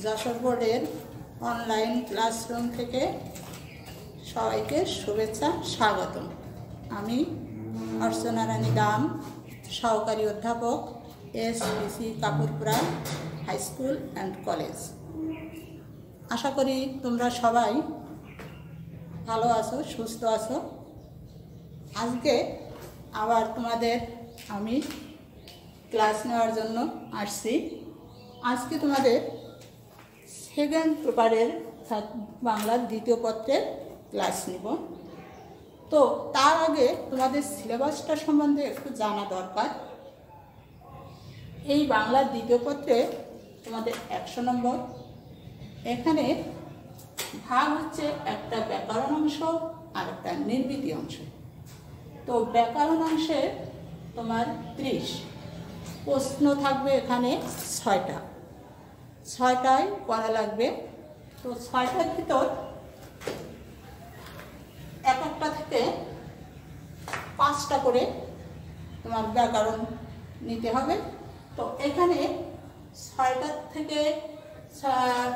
যশোর বোর্ডের online classroom থেকে সবাইকে শুভেচ্ছা স্বাগতম। আমি অর্চনা রানী দাম, সহকারী অধ্যাপক, SPC Kapurpura high school and college. আশা করি তোমরা সবাই ভালো আছো, সুস্থ আছো। আজকে আবার তোমাদের আমি ক্লাস নেওয়ার জন্য আসছি। আজকে তোমাদের সেকেন্ড পেপারের বাংলার দ্বিতীয় পত্রের ক্লাস নিব। তো তার আগে তোমাদের সিলেবাসটা সম্বন্ধে একটু জানা দরকার। এই বাংলার দ্বিতীয় পত্রে তোমাদের 100 নম্বর। এখানে ভাগ হচ্ছে একটা ব্যাকরণ অংশ আর একটা নির্মিতি অংশ। তো ব্যাকরণ অংশে তোমার 30 প্রশ্ন থাকবে, এখানে 6টায় করা লাগবে। তো 6টার ভিতর একটা থেকে 5টা করে তোমার ব্যাকরণ নিতে হবে। তো এখানে 6টার থেকে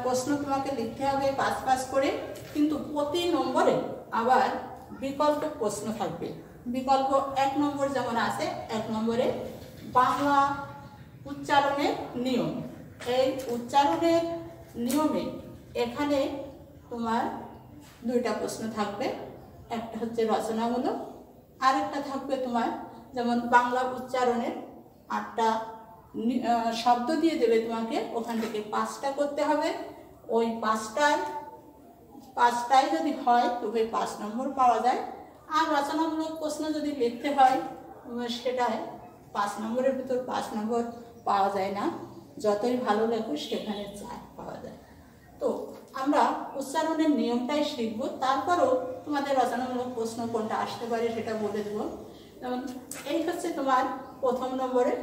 প্রশ্ন তোমাকে লিখতে হবে 5 করে, কিন্তু প্রতি নম্বরে আবার বিকল্প প্রশ্ন থাকবে। বিকল্প 1 নম্বর যেমন আছে, 1 নম্বরে বাংলা উচ্চারণের নিয়ম। এই উচ্চারণের নিয়মে এখানে তোমার 2টা প্রশ্ন থাকবে। একটা হচ্ছে রচনামূলক, আর একটা থাকবে তোমার যেমন বাংলা উচ্চারণের 8টা শব্দ দিয়ে দেবে তোমাকে, ওখান থেকে 5টা করতে হবে। ওই 5টায় যদি হয় তবে 5 নম্বর পাওয়া যায়। আর রচনামূলক প্রশ্ন যদি লিখতে হয় সেটায় 5 নম্বরের ভিতর 5 নম্বর পাওয়া যায় না। যতই ভালো লেখো সেখানে 4 পাওয়া যায়। তো আমরা উচ্চারণের নিয়মটাই শিখব, তারপরও তোমাদের রচনামূলক প্রশ্ন কোনটা আসতে পারে সেটা বলে দেবো। যেমন এই হচ্ছে তোমার 1ম নম্বরের।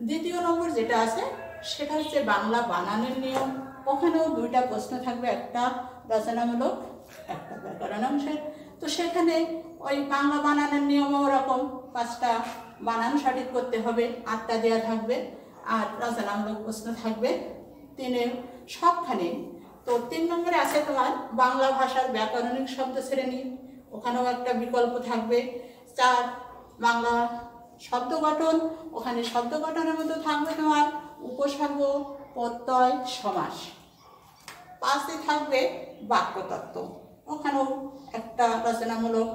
2য় নম্বর যেটা আছে সেটা হচ্ছে বাংলা বানানের নিয়ম। ওখানেও 2টা প্রশ্ন থাকবে, একটা রচনামূলক, একটা ব্যাকরণ অংশের। তো সেখানে ওই বাংলা বানানের নিয়মও ওরকম 5টা বানান সঠিক করতে হবে, 8টা দেওয়া থাকবে। আর রচনামূলক প্রশ্ন থাকবে 3-এর সবখানে। তো 3 নম্বরে আছে তোমার বাংলা ভাষার ব্যাকরণিক শব্দ শ্রেণী, ওখানেও একটা বিকল্প থাকবে। 4 বাংলা শব্দ গঠন, ওখানে শব্দ গঠনের মধ্যে থাকবে তোমার উপসর্গ, প্রত্যয়, সমাস। 5-এ থাকবে বাক্যতত্ত্ব, ওখানেও একটা রচনামূলক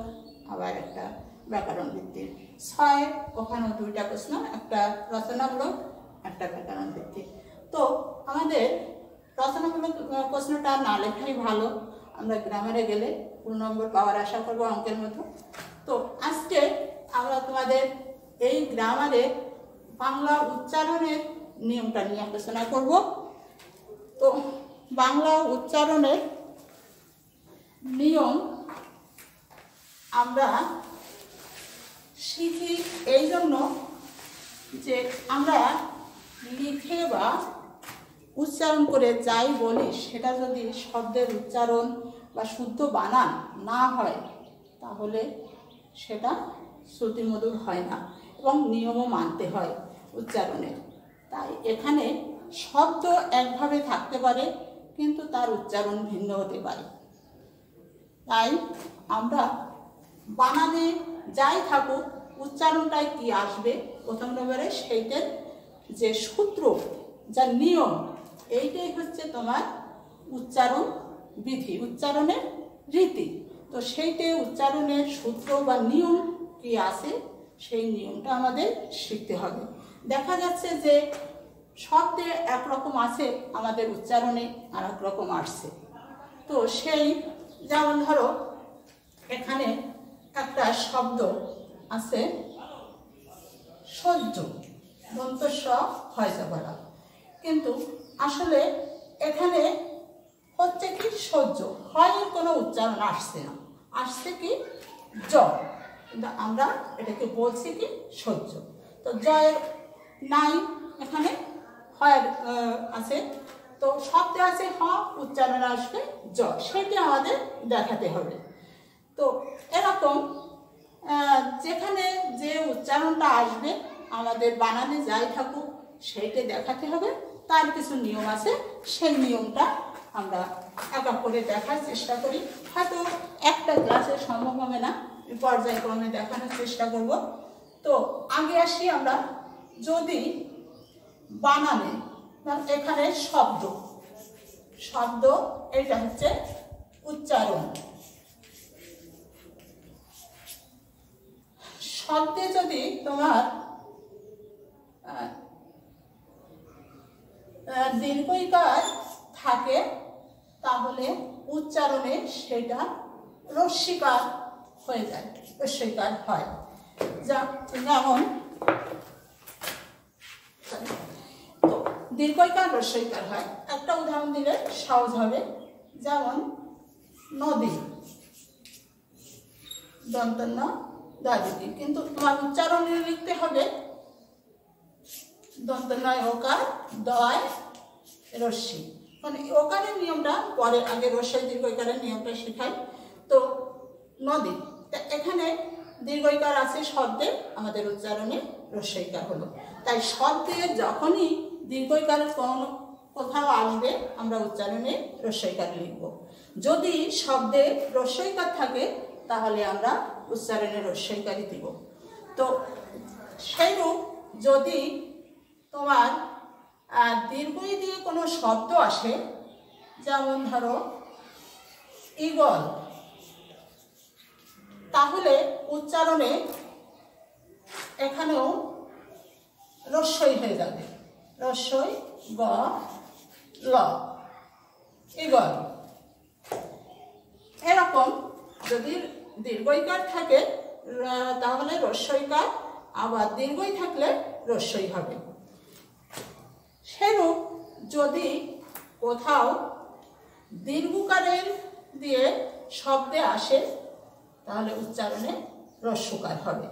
আবার একটা ব্যাকরণ ভিত্তিক। 6 ওখানেও 2টা প্রশ্ন, একটা রচনামূলক, একটা ব্যাকরণ ভিত্তিক। তো আমাদের রচনামূলক প্রশ্নটা না লেখাই ভালো, আমরা গ্রামারে গেলে 2 নম্বর পাওয়ার আশা করবো অঙ্কের মতো। তো আজকে আমরা তোমাদের এই গ্রামারে বাংলা উচ্চারণের নিয়মটা নিয়ে আলোচনা করব। তো বাংলা উচ্চারণের নিয়ম আমরা শিখি এই জন্য যে আমরা লিখে বা উচ্চারণ করে যাই বলি সেটা যদি শব্দের উচ্চারণ বা শুদ্ধ বানান না হয় তাহলে সেটা শ্রুতিমধুর হয় না, এবং নিয়মও মানতে হয় উচ্চারণের। তাই এখানে শব্দ একভাবে থাকতে পারে কিন্তু তার উচ্চারণ ভিন্ন হতে পারে। তাই আমরা বানানে যাই থাকুক উচ্চারণটায় কি আসবে 1ম নম্বরে সেইটার যে সূত্র, যা নিয়ম, এইটাই হচ্ছে তোমার উচ্চারণ বিধি, উচ্চারণের রীতি। তো সেইটাই উচ্চারণের সূত্র বা নিয়ম কি আছে সেই নিয়মটা আমাদের শিখতে হবে। দেখা যাচ্ছে যে শব্দে একরকম আছে, আমাদের উচ্চারণে আর এক রকম আসছে। তো সেই যেমন ধরো এখানে একটা শব্দ আছে সহ্য, দন্তস্ব হয়তো বলা, কিন্তু আসলে এখানে হচ্ছে কি সহ্য, হয়ের কোনো উচ্চারণ আসছে না, আসছে কি জ, কিন্তু আমরা এটাকে বলছি কি সহ্য। তো জয়ের নাই, এখানে হয়ের আছে। তো শব্দে আছে হ, উচ্চারণ আসবে জ, সেটি আমাদের দেখাতে হবে। তো এরকম যেখানে যে উচ্চারণটা আসবে আমাদের বানানে যাই থাকুক সেইটা দেখাতে হবে, তার কিছু নিয়ম আছে, সেই নিয়মটা আমরা এক এক করে দেখার চেষ্টা করি। হয়তো একটা ক্লাসে সম্ভব হবে না, পর্যায়ক্রমে দেখানোর চেষ্টা করব। তো আগে আসি আমরা, যদি বানানে এখানে শব্দ, শব্দ এটা হচ্ছে উচ্চারণ। শব্দে যদি তোমার দীর্ঘইকার থাকে তাহলে উচ্চারণে সেটা রস্যিকার হয়ে যায়, রস্যইকার হয়। যেমন তো দীর্ঘইকার রস্যইকার হয়, একটা উদাহরণ দিলে সহজ হবে। যেমন নদী, দন্তন্য দাদিদি, কিন্তু তোমার উচ্চারণে লিখতে হবে দন্তন্বয় ওকার দয় রস্যি। মানে ওকারের নিয়মটা পরে, আগে রস্যই দীর্ঘইকারের নিয়মটা শেখাই। তো নদী, এখানে দীর্ঘইকার আছে শব্দে, আমাদের উচ্চারণে রস্যইকার হলো। তাই শব্দে যখনই দীর্ঘইকার কোথাও আসবে আমরা উচ্চারণে রস্যইকার লিখব। যদি শব্দে রস্যইকার থাকে তাহলে আমরা উচ্চারণে রস্যইকারই দিব। তো সেইরূপ যদি তোমার দীর্ঘই দিয়ে কোনো শব্দ আসে, যেমন ধরো ঈগল, তাহলে উচ্চারণে এখানেও রস্যই হয়ে যাবে, রস্যই গ ল, ঈগল। এরকম যদি দীর্ঘইকার থাকে তাহলে রস্যইকার, আবার দীর্ঘই থাকলে রস্যই হবে। সেরূপ যদি কোথাও দীর্ঘকারের দিয়ে শব্দে আসে তাহলে উচ্চারণে রস্যকার হবে।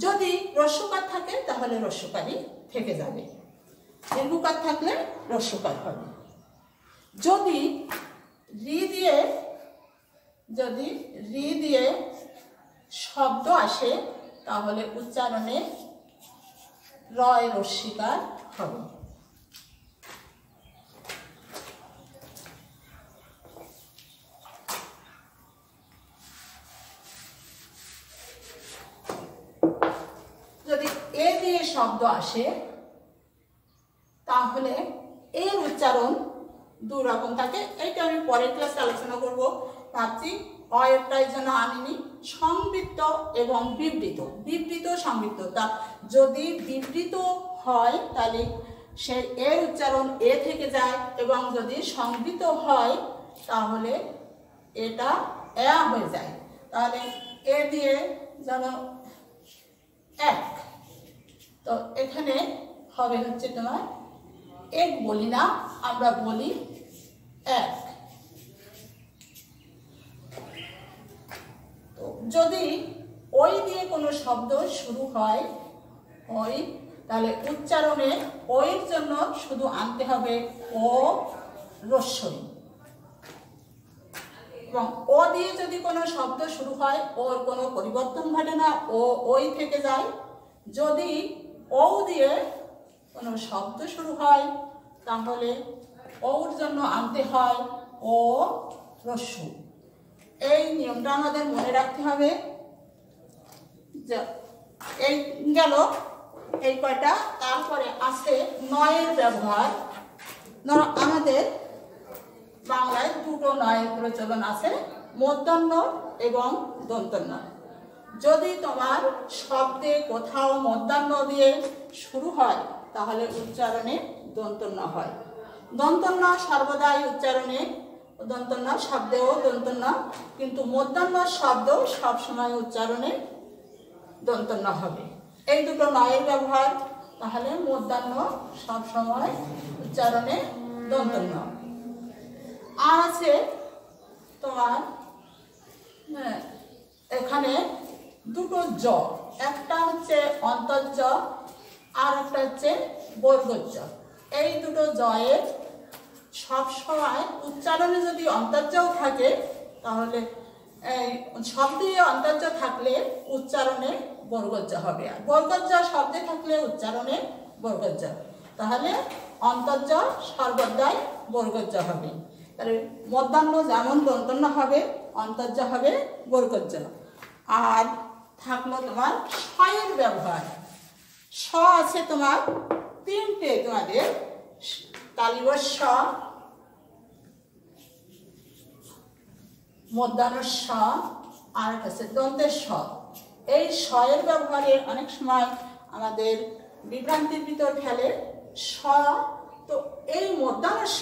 যদি রস্যকার থাকে তাহলে রস্যকারই থেকে যাবে, দীর্ঘকার থাকলে রস্যকার হবে। যদি রি দিয়ে শব্দ আসে তাহলে উচ্চারণে রয় রস্যিকার হবে। যদি এ দিয়ে শব্দ আসে তাহলে এর উচ্চারণ দুই রকম থাকে। এইটা আমি পরের ক্লাসে আলোচনা করব ভাবছি, অয়েরটাই জন্য আনিনি। সংবৃত্ত এবং বিবৃত, বিবৃত সংবৃত্ত। তা যদি বিবৃত হয় তাহলে সে এর উচ্চারণ এ থেকে যায়, এবং যদি সংবৃত হয় তাহলে এটা এ হয়ে যায়। তাহলে এ দিয়ে যেন এক, তো এখানে হবে হচ্ছে তোমার এক বলি না, আমরা বলি এক। তো যদি ওই দিয়ে কোনো শব্দ শুরু হয় ওই, তাহলে উচ্চারণে ওইর জন্য শুধু আনতে হবে ও রস্যই, এবং ও দিয়ে যদি কোনো শব্দ শুরু হয় ওর কোনো পরিবর্তন ঘটে না, ও ওই থেকে যায়। যদি ও দিয়ে কোনো শব্দ শুরু হয় তাহলে ওর জন্য আনতে হয় ও রস্যু। এই নিয়মটা আমাদের মনে রাখতে হবে। এই গেল এই কয়টা। তারপরে আছে নয়ের ব্যবহার। আমাদের বাংলায় দুটো নয়ের প্রচলন আছে, মূর্ধন্য এবং দন্তন্য। যদি তোমার শব্দে কোথাও মূর্ধন্য দিয়ে শুরু হয় তাহলে উচ্চারণে দন্তন্য হয়। দন্তন্য সর্বদাই উচ্চারণে দন্তন্য, শব্দেও দন্তন্য, কিন্তু মূর্ধন্য শব্দ সবসময় উচ্চারণে দন্তন্য হবে। এই দুটো নয়ের ব্যবহার, তাহলে মূর্ধন্য সবসময় উচ্চারণে দন্তন্য। আর আছে তোমার এখানে দুটো জ, একটা হচ্ছে অন্তর্জ আর একটা হচ্ছে বর্গজ। এই দুটো জয়ের সবসময় উচ্চারণে যদি অন্তর্জও থাকে তাহলে শব্দে অন্তর্জ থাকলে উচ্চারণে বর্গজ হবে, আর বর্গজ শব্দে থাকলে উচ্চারণে বর্গজ। তাহলে অন্তর্জ সর্বদাই বর্গজ হবে। তাহলে মধ্যাহ্ন যেমন দন্তন্য হবে, অন্তর্জ হবে বর্গজ। আর থাকলো তোমার শয়ের ব্যবহার। স আছে তোমার তিনটে, তোমাদের তালিবস স, মধ্যাহ্ন স, আর আছে দন্তের স। এই শয়ের ব্যবহারে অনেক সময় আমাদের বিভ্রান্তির ভিতর ফেলে। স, তো এই মধ্যাহ্ন স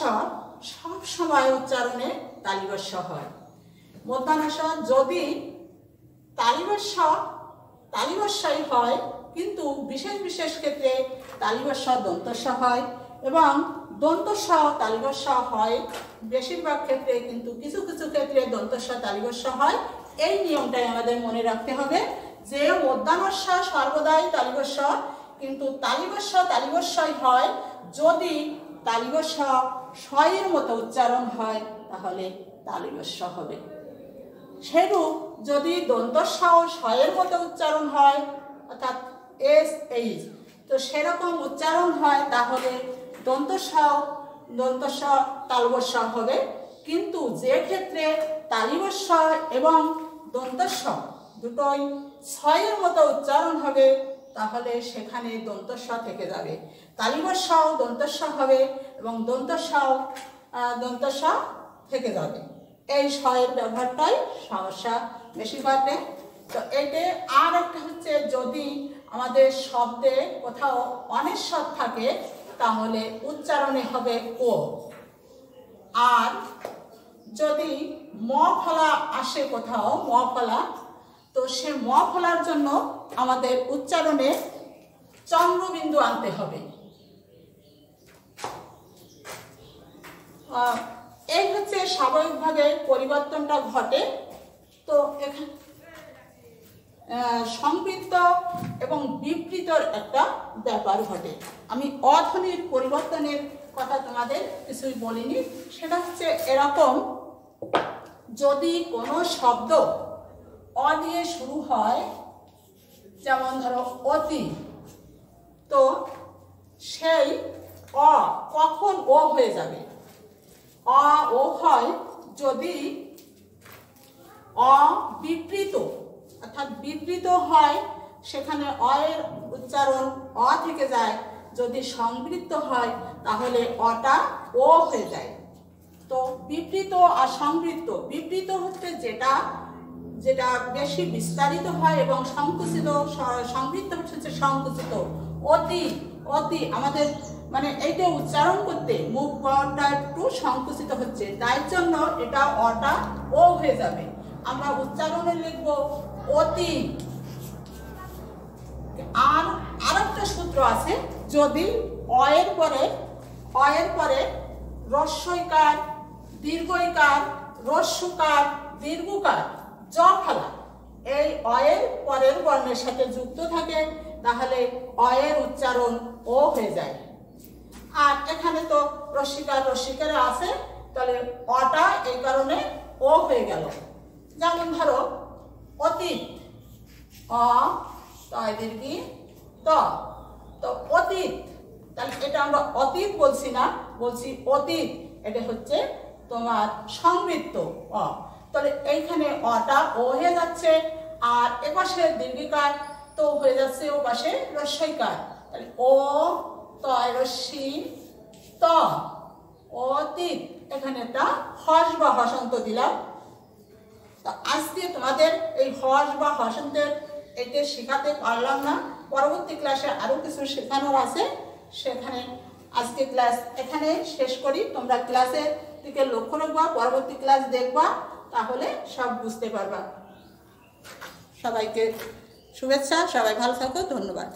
সব সময় উচ্চারণে তালিবস স হয়। মধ্যাহ্ন স যদি তালিবস স তালিবস সই হয়, কিন্তু বিশেষ বিশেষ ক্ষেত্রে তালিবস স দন্ত স হয়, এবং দন্ত স তালিবস স হয় বেশিরভাগ ক্ষেত্রে, কিন্তু কিছু কিছু ক্ষেত্রে দন্ত স তালিবস স হয়। এই নিয়মটাই আমাদের মনে রাখতে হবে যে মধ্যাহ্ন স সর্বদাই তালিবস স, কিন্তু তালিবস স তালিবস সই হয় যদি তালিবস স শয়ের মতো উচ্চারণ হয়, তাহলে তালিবস স হবে। সেরূপ যদি দন্ত স শয়ের মতো উচ্চারণ হয়, অর্থাৎ এস এইচ, তো সেরকম উচ্চারণ হয় তাহলে দন্ত স তালবস স হবে। কিন্তু যে ক্ষেত্রে তালিবস স এবং দন্ত স দুটোই ছয়ের মতো উচ্চারণ হবে, তাহলে সেখানে দন্ত স থেকে যাবে, তালিবস স দন্ত স হবে এবং দন্ত স থেকে যাবে। এই শয়ের ব্যবহারটাই সমস্যা বেশি ঘটে। তো এতে আর একটা হচ্ছে, যদি আমাদের শব্দে কোথাও অনিশ্বর থাকে তাহলে উচ্চারণে হবে ও। আর যদি ম ফলা আসে কোথাও, ম ফলা, তো সে ম ফলার জন্য আমাদের উচ্চারণে চন্দ্রবিন্দু আনতে হবে। এই হচ্ছে স্বাভাবিকভাবে পরিবর্তনটা ঘটে। তো এখানে সংবৃত্ত এবং বিবৃতর একটা ব্যাপার ঘটে। আমি অধ্বনির পরিবর্তনের কথা তোমাদের কিছুই বলিনি। সেটা হচ্ছে এরকম, যদি কোনো শব্দ অ দিয়ে শুরু হয়, যেমন ধরো অতি, তো সেই অ কখন ও হয়ে যাবে? অ ও হয় যদি অবিবৃত, অর্থাৎ বিবৃত হয়, সেখানে অ এর উচ্চারণ অ থেকে যায়। যদি সংবৃত্ত হয় তাহলে অটা ও হয়ে যায়। তো বিবৃত আর সংবৃত্ত, বিবৃত হচ্ছে যেটা যেটা বেশি বিস্তারিত হয় এবং সংকুচিত, সংবৃত্ত হচ্ছে সংকুচিত। অতি, অতি আমাদের মানে এইটা উচ্চারণ করতে মুখ বড়টা একটু সংকুচিত হচ্ছে, তাই জন্য এটা অটা ও হয়ে যাবে। আমরা উচ্চারণে লিখব অতি। আর আরেকটা সূত্র আছে, যদি অ এর পরে রস্বইকার, দীর্ঘইকার, রস্যকার, দীর্ঘকার, জ ফলা এই অ এর পরের বর্ণের সাথে যুক্ত থাকে, তাহলে অ এর উচ্চারণ ও হয়ে যায়। আর এখানে তো রস্যিকার আছে, তাহলে অটা এই কারণে ও হয়ে গেল। যেমন ধরো অতীত, অ তয় দীর্ঘি ত, তো অতীত, তাহলে এটা আমরা অতীত বলছি না, বলছি অতীত। এটা হচ্ছে তোমার সংবৃত্ত অ, তাহলে এইখানে অটা ও হয়ে যাচ্ছে। আর এপাশে দীর্ঘিকার, তো হয়ে যাচ্ছে ও পাশে রস্যইকার, তাহলে ও তয় রস্যি ত, অতীত। এখানে একটা হর্ষ বা হসন্ত দিলাম। তো আজকে তোমাদের এই হর্ষ বা হসন্তের এটা শেখাতে পারলাম না, পরবর্তী ক্লাসে আরো কিছু শেখানোর আছে, সেখানে আজকে ক্লাস এখানে শেষ করি। তোমরা ক্লাসের দিকে লক্ষ্য রাখবা, পরবর্তী ক্লাস দেখবা, তাহলে সব বুঝতে পারবা। সবাইকে শুভেচ্ছা, সবাই ভালো থাকো, ধন্যবাদ।